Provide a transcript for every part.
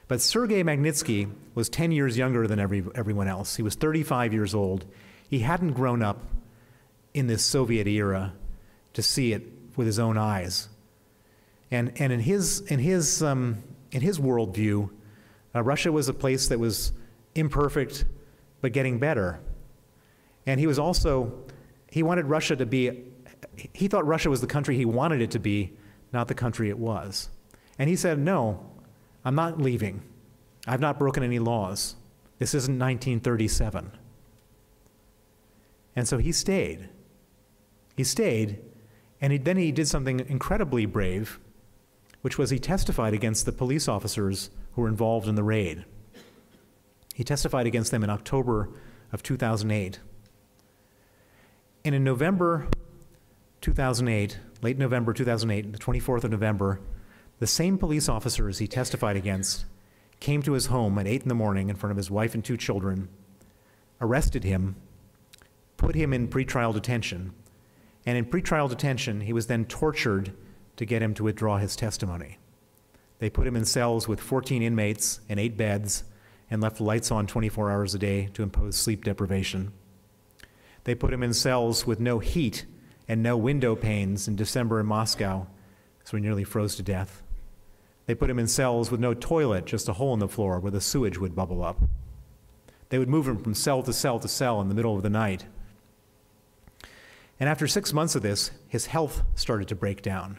But Sergei Magnitsky was 10 years younger than everyone else. He was 35 years old. He hadn't grown up in this Soviet era to see it with his own eyes. And in his worldview, Russia was a place that was imperfect but getting better. And he wanted Russia to be, he thought Russia was the country he wanted it to be, not the country it was. And he said, no, I'm not leaving. I've not broken any laws. This isn't 1937. And so he stayed. He stayed, and then he did something incredibly brave, which was he testified against the police officers who were involved in the raid. He testified against them in October of 2008. And in November 2008, late November 2008, the 24th of November, the same police officers he testified against came to his home at 8 in the morning in front of his wife and 2 children, arrested him, put him in pretrial detention, and in pretrial detention, he was then tortured to get him to withdraw his testimony. They put him in cells with 14 inmates and 8 beds and left the lights on 24 hours a day to impose sleep deprivation. They put him in cells with no heat and no window panes in December in Moscow, so he nearly froze to death. They put him in cells with no toilet, just a hole in the floor where the sewage would bubble up. They would move him from cell to cell to cell in the middle of the night. And after 6 months of this, his health started to break down.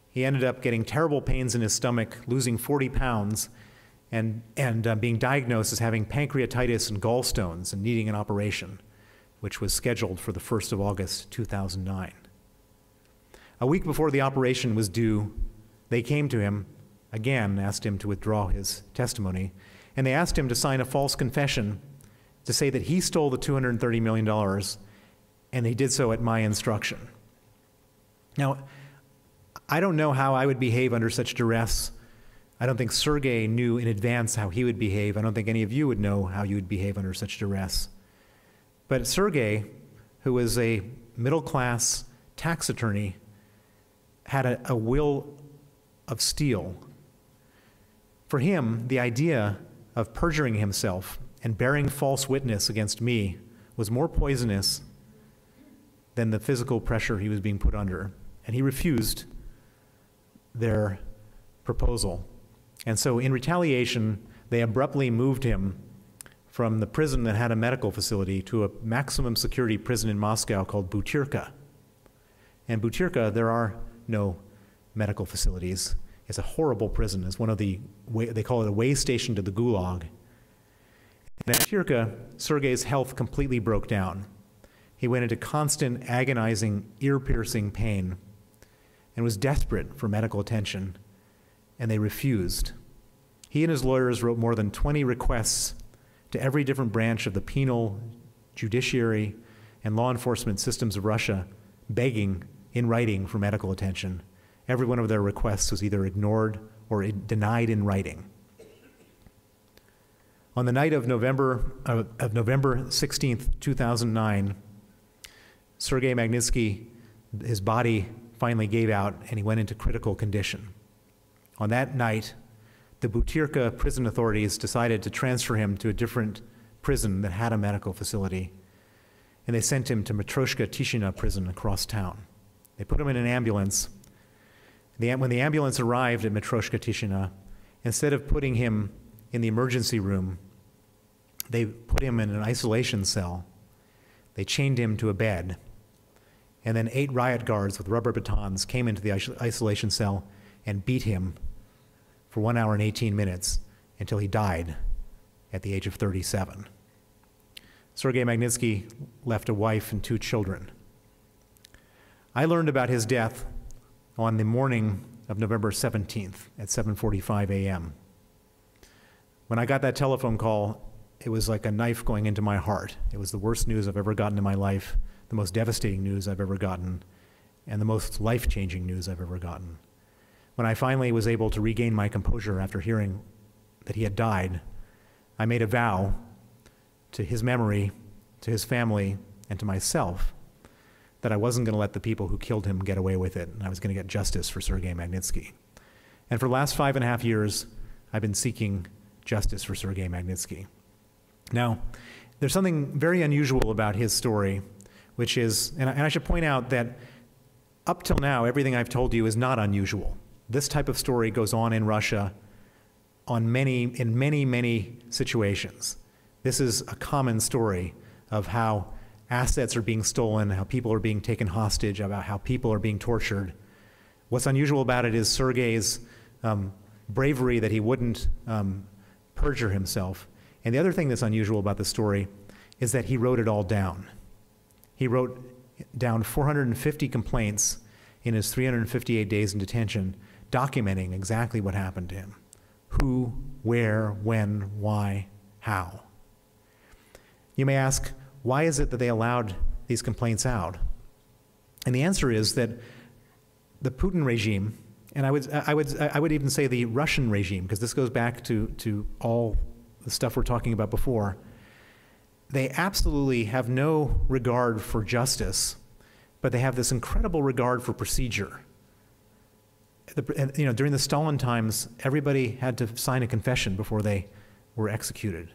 He ended up getting terrible pains in his stomach, losing 40 pounds, and being diagnosed as having pancreatitis and gallstones and needing an operation, which was scheduled for the 1st of August, 2009. A week before the operation was due, they came to him, again asked him to withdraw his testimony, and they asked him to sign a false confession to say that he stole the $230 million, and they did so at my instruction. Now, I don't know how I would behave under such duress. I don't think Sergei knew in advance how he would behave. I don't think any of you would know how you would behave under such duress. But Sergei, who was a middle-class tax attorney, had a will of steel. For him, the idea of perjuring himself and bearing false witness against me was more poisonous than the physical pressure he was being put under. And he refused their proposal. And so in retaliation, they abruptly moved him from the prison that had a medical facility to a maximum security prison in Moscow called Butyrka. And Butyrka, there are no medical facilities. It's a horrible prison. It's one of the, they call it a way station to the Gulag. And at Butyrka, Sergei's health completely broke down. He went into constant, agonizing, ear-piercing pain and was desperate for medical attention, and they refused. He and his lawyers wrote more than 20 requests to every different branch of the penal, judiciary, and law enforcement systems of Russia, begging in writing for medical attention. Every one of their requests was either ignored or denied in writing. On the night of November 16th, 2009, Sergei Magnitsky, his body finally gave out and he went into critical condition. On that night, the Butyrka prison authorities decided to transfer him to a different prison that had a medical facility, and they sent him to Matryoshka Tishina prison across town. They put him in an ambulance. When the ambulance arrived at Matryoshka Tishina, instead of putting him in the emergency room, they put him in an isolation cell. They chained him to a bed, and then 8 riot guards with rubber batons came into the isolation cell and beat him for 1 hour and 18 minutes until he died at the age of 37. Sergei Magnitsky left a wife and 2 children. I learned about his death on the morning of November 17th at 7:45 a.m. When I got that telephone call, it was like a knife going into my heart. It was the worst news I've ever gotten in my life, the most devastating news I've ever gotten, and the most life-changing news I've ever gotten. When I finally was able to regain my composure after hearing that he had died, I made a vow to his memory, to his family, and to myself that I wasn't going to let the people who killed him get away with it, and I was going to get justice for Sergei Magnitsky. And for the last 5.5 years, I've been seeking justice for Sergei Magnitsky. Now, there's something very unusual about his story, which is, and I should point out that up till now, everything I've told you is not unusual. This type of story goes on in Russia in many situations. This is a common story of how assets are being stolen, how people are being taken hostage, about how people are being tortured. What's unusual about it is Sergei's bravery that he wouldn't perjure himself. And the other thing that's unusual about the story is that he wrote it all down. He wrote down 450 complaints in his 358 days in detention, documenting exactly what happened to him. Who, where, when, why, how. You may ask, why is it that they allowed these complaints out? And the answer is that the Putin regime, and I would even say the Russian regime, because this goes back to all the stuff we're talking about before, they absolutely have no regard for justice, but they have this incredible regard for procedure. During the Stalin times, everybody had to sign a confession before they were executed.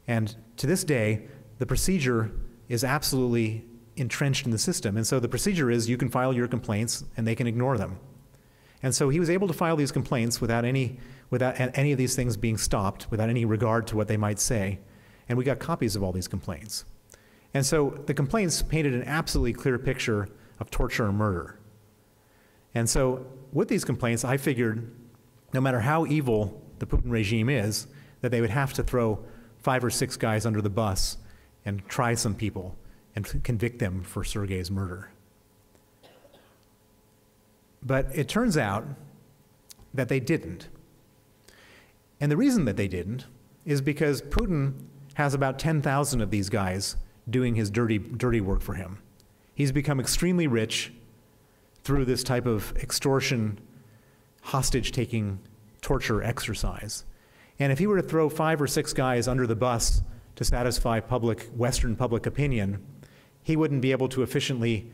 And to this day, the procedure is absolutely entrenched in the system. And so the procedure is you can file your complaints and they can ignore them. And so he was able to file these complaints without any of these things being stopped, without any regard to what they might say. And we got copies of all these complaints. And so the complaints painted an absolutely clear picture of torture and murder. And so with these complaints, I figured no matter how evil the Putin regime is, that they would have to throw 5 or 6 guys under the bus and try some people and convict them for Sergei's murder. But it turns out that they didn't. And the reason that they didn't is because Putin has about 10,000 of these guys doing his dirty work for him. He's become extremely rich through this type of extortion, hostage-taking, torture exercise. And if he were to throw 5 or 6 guys under the bus to satisfy Western public opinion, he wouldn't be able to efficiently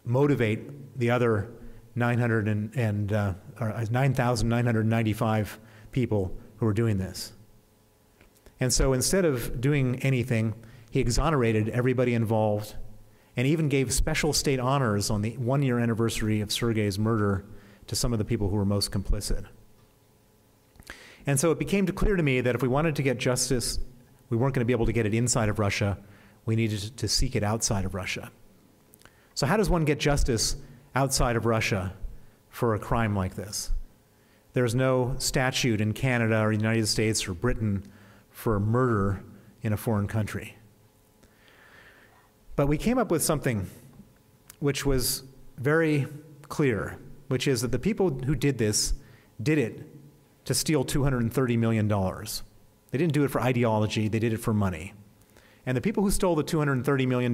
motivate the other 9,995 people who were doing this. And so instead of doing anything, he exonerated everybody involved and even gave special state honors on the 1-year anniversary of Sergei's murder to some of the people who were most complicit. And so it became clear to me that if we wanted to get justice, we weren't going to be able to get it inside of Russia. We needed to seek it outside of Russia. So how does one get justice outside of Russia for a crime like this? There's no statute in Canada or the United States or Britain for murder in a foreign country. But we came up with something which was very clear, which is that the people who did this did it to steal $230 million. They didn't do it for ideology, they did it for money. And the people who stole the $230 million,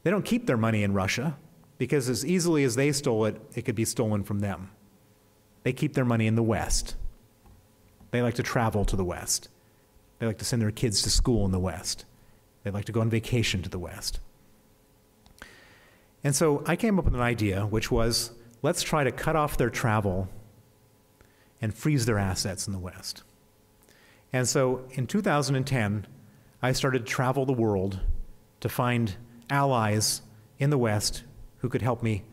they don't keep their money in Russia, because as easily as they stole it, it could be stolen from them. They keep their money in the West. They like to travel to the West. They like to send their kids to school in the West. They like to go on vacation to the West. And so I came up with an idea, which was, let's try to cut off their travel and freeze their assets in the West. And so in 2010, I started to travel the world to find allies in the West who could help me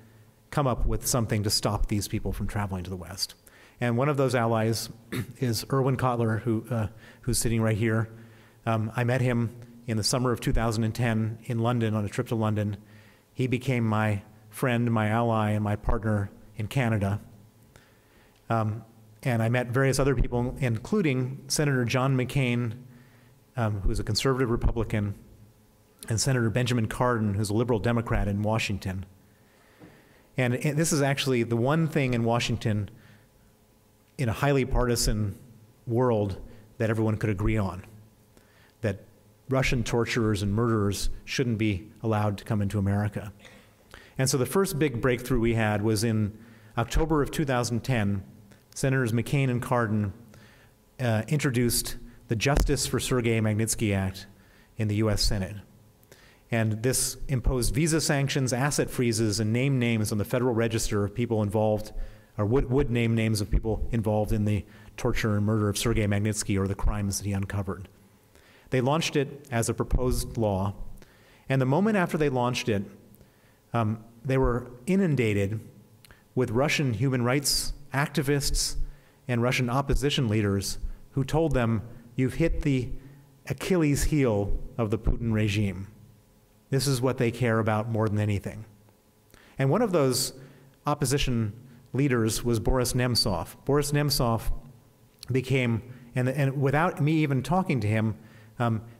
come up with something to stop these people from traveling to the West. And one of those allies is Erwin Kotler, who's sitting right here. I met him in the summer of 2010 in London on a trip to London. He became my friend, my ally, and my partner in Canada. And I met various other people, including Senator John McCain, who is a conservative Republican, and Senator Benjamin Cardin, who's a liberal Democrat in Washington. And this is actually the one thing in Washington, in a highly partisan world, that everyone could agree on, that Russian torturers and murderers shouldn't be allowed to come into America. And so the first big breakthrough we had was in October of 2010. Senators McCain and Cardin introduced the Justice for Sergei Magnitsky Act in the US Senate. And this imposed visa sanctions, asset freezes, and named names on the Federal Register of people involved or would name names of people involved in the torture and murder of Sergei Magnitsky or the crimes that he uncovered. They launched it as a proposed law, and the moment after they launched it, they were inundated with Russian human rights activists and Russian opposition leaders who told them, "You've hit the Achilles heel of the Putin regime. This is what they care about more than anything." And one of those opposition leaders was Boris Nemtsov. Boris Nemtsov became, and without me even talking to him,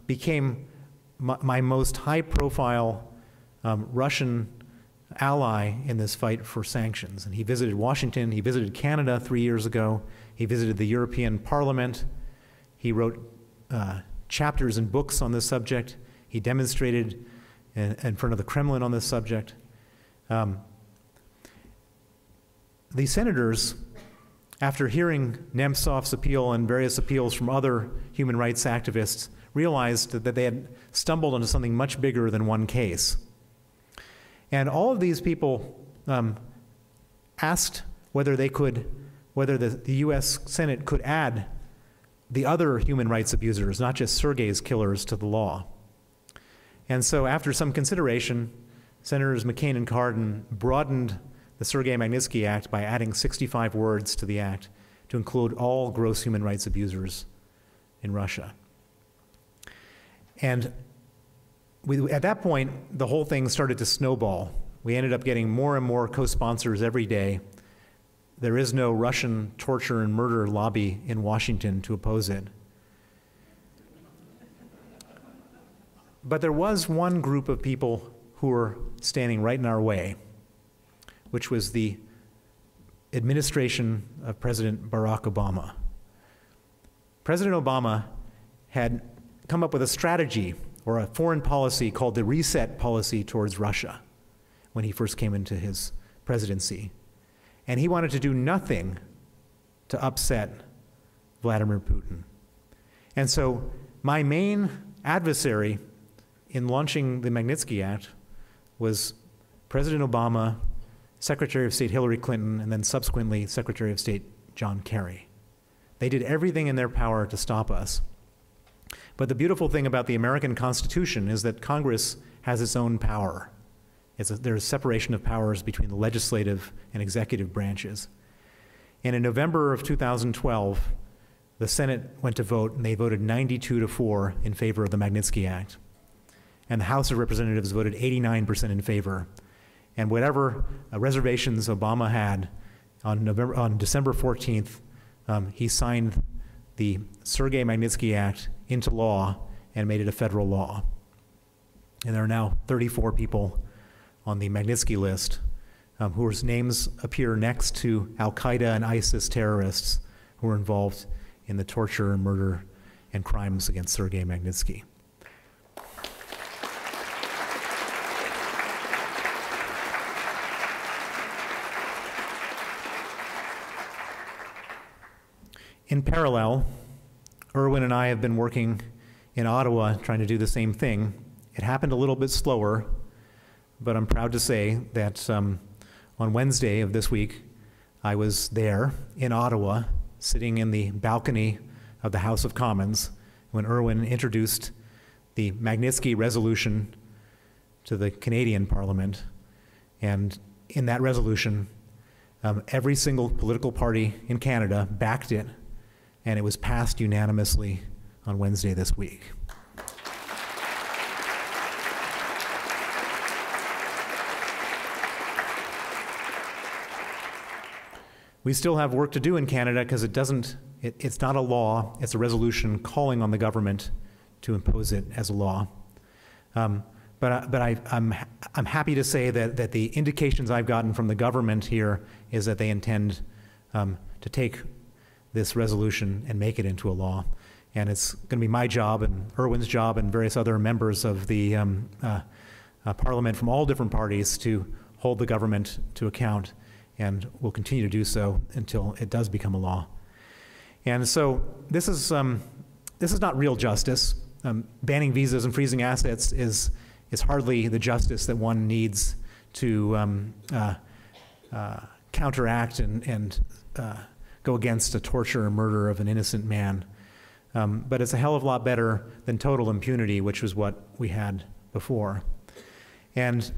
became my most high-profile Russian ally in this fight for sanctions. And he visited Washington, he visited Canada 3 years ago, he visited the European Parliament, he wrote chapters and books on this subject, he demonstrated in front of the Kremlin on this subject. The senators, after hearing Nemtsov's appeal and various appeals from other human rights activists, realized that they had stumbled onto something much bigger than one case. And all of these people asked whether the U.S. Senate could add the other human rights abusers, not just Sergei's killers, to the law. And so after some consideration, Senators McCain and Cardin broadened the Sergei Magnitsky Act by adding 65 words to the act to include all gross human rights abusers in Russia. And at that point, the whole thing started to snowball. We ended up getting more and more co-sponsors every day. There is no Russian torture and murder lobby in Washington to oppose it. But there was one group of people who were standing right in our way, which was the administration of President Barack Obama. President Obama had come up with a strategy or a foreign policy called the reset policy towards Russia when he first came into his presidency. And he wanted to do nothing to upset Vladimir Putin. And so my main adversary in launching the Magnitsky Act was President Obama, Secretary of State Hillary Clinton, and then subsequently Secretary of State John Kerry. They did everything in their power to stop us. But the beautiful thing about the American Constitution is that Congress has its own power. There's separation of powers between the legislative and executive branches. And in November of 2012, the Senate went to vote, and they voted 92-4 in favor of the Magnitsky Act. And the House of Representatives voted 89% in favor. And whatever reservations Obama had on December 14th, he signed the Sergei Magnitsky Act into law and made it a federal law. And there are now 34 people on the Magnitsky list whose names appear next to Al-Qaeda and ISIS terrorists who were involved in the torture and murder and crimes against Sergei Magnitsky. In parallel, Erwin and I have been working in Ottawa trying to do the same thing. It happened a little bit slower, but I'm proud to say that on Wednesday of this week, I was there in Ottawa, sitting in the balcony of the House of Commons, when Erwin introduced the Magnitsky resolution to the Canadian Parliament. And in that resolution, every single political party in Canada backed it, and it was passed unanimously on Wednesday this week. We still have work to do in Canada because it's not a law, it's a resolution calling on the government to impose it as a law. But I'm happy to say that the indications I've gotten from the government here is that they intend to take this resolution and make it into a law. And it's going to be my job and Erwin's job and various other members of the Parliament from all different parties to hold the government to account, and we'll continue to do so until it does become a law. And so this is not real justice. Banning visas and freezing assets is counteract and go against the torture or murder of an innocent man. But it's a hell of a lot better than total impunity, which was what we had before. And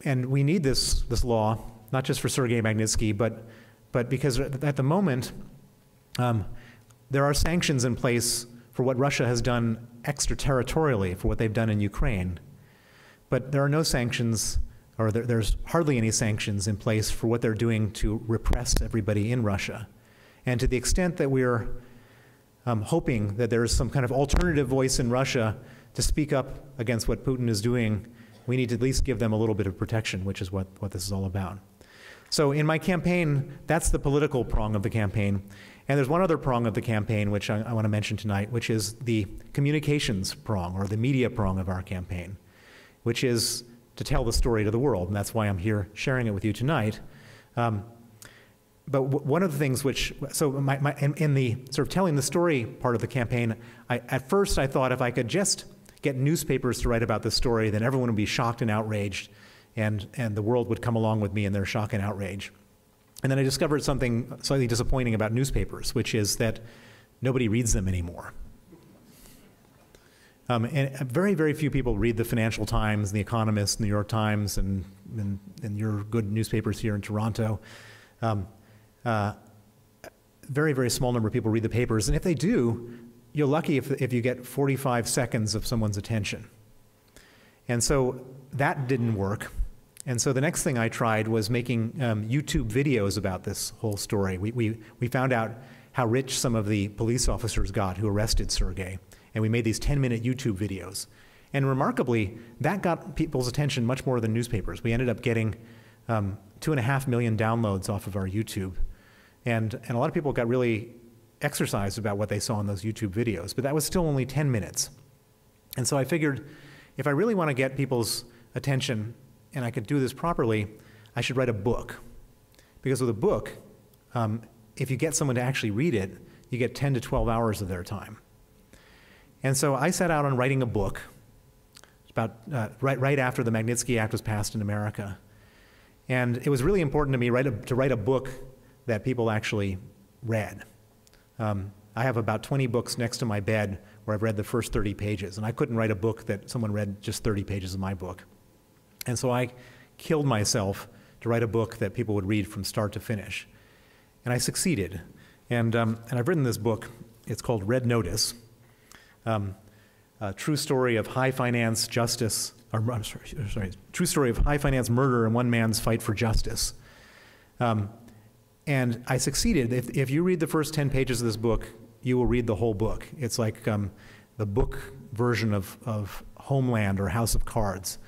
we need this law, not just for Sergei Magnitsky, but because at the moment, there are sanctions in place for what Russia has done extraterritorially, for what they've done in Ukraine. But there are no sanctions, or there's hardly any sanctions in place for what they're doing to repress everybody in Russia. And to the extent that we're hoping that there is some kind of alternative voice in Russia to speak up against what Putin is doing, we need to at least give them a little bit of protection, which is what this is all about. So in my campaign, that's the political prong of the campaign. And there's one other prong of the campaign which I want to mention tonight, which is the communications prong, or the media prong of our campaign, which is to tell the story to the world. And that's why I'm here sharing it with you tonight. But one of the things which, so in the sort of telling the story part of the campaign, at first I thought if I could just get newspapers to write about this story, then everyone would be shocked and outraged, and the world would come along with me in their shock and outrage. And then I discovered something slightly disappointing about newspapers, which is that nobody reads them anymore. And very, very few people read the Financial Times, The Economist, New York Times, and your good newspapers here in Toronto. Very, very small number of people read the papers, and if they do, you're lucky if you get 45 seconds of someone's attention. And so that didn't work. And so the next thing I tried was making YouTube videos about this whole story. We found out how rich some of the police officers got who arrested Sergei, and we made these 10-minute YouTube videos. And remarkably, that got people's attention much more than newspapers. We ended up getting 2.5 million downloads off of our YouTube. And a lot of people got really exercised about what they saw in those YouTube videos, but that was still only 10 minutes. And so I figured if I really want to get people's attention and I could do this properly, I should write a book. Because with a book, if you get someone to actually read it, you get 10 to 12 hours of their time. And so I set out on writing a book about right after the Magnitsky Act was passed in America. And it was really important to me to write a book that people actually read. I have about 20 books next to my bed where I've read the first 30 pages, and I couldn't write a book that someone read just 30 pages of my book. And so I killed myself to write a book that people would read from start to finish. And I succeeded. And I've written this book. It's called Red Notice, a true story of high finance justice, or I'm sorry, true story of high finance murder and one man's fight for justice. And I succeeded. If you read the first 10 pages of this book, you will read the whole book. It's like the book version of Homeland or House of Cards.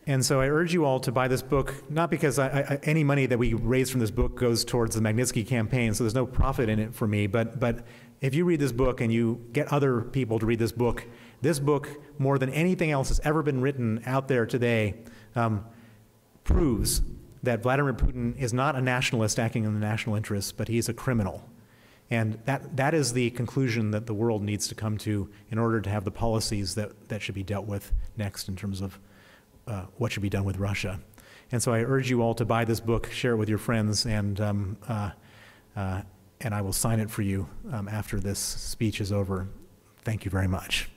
And so I urge you all to buy this book, not because any money that we raise from this book goes towards the Magnitsky campaign, so there's no profit in it for me, but if you read this book and you get other people to read this book, more than anything else that's ever been written out there today, proves that Vladimir Putin is not a nationalist acting in the national interest, but he's a criminal. And that is the conclusion that the world needs to come to in order to have the policies that should be dealt with next in terms of what should be done with Russia. And so I urge you all to buy this book, share it with your friends, and I will sign it for you after this speech is over. Thank you very much.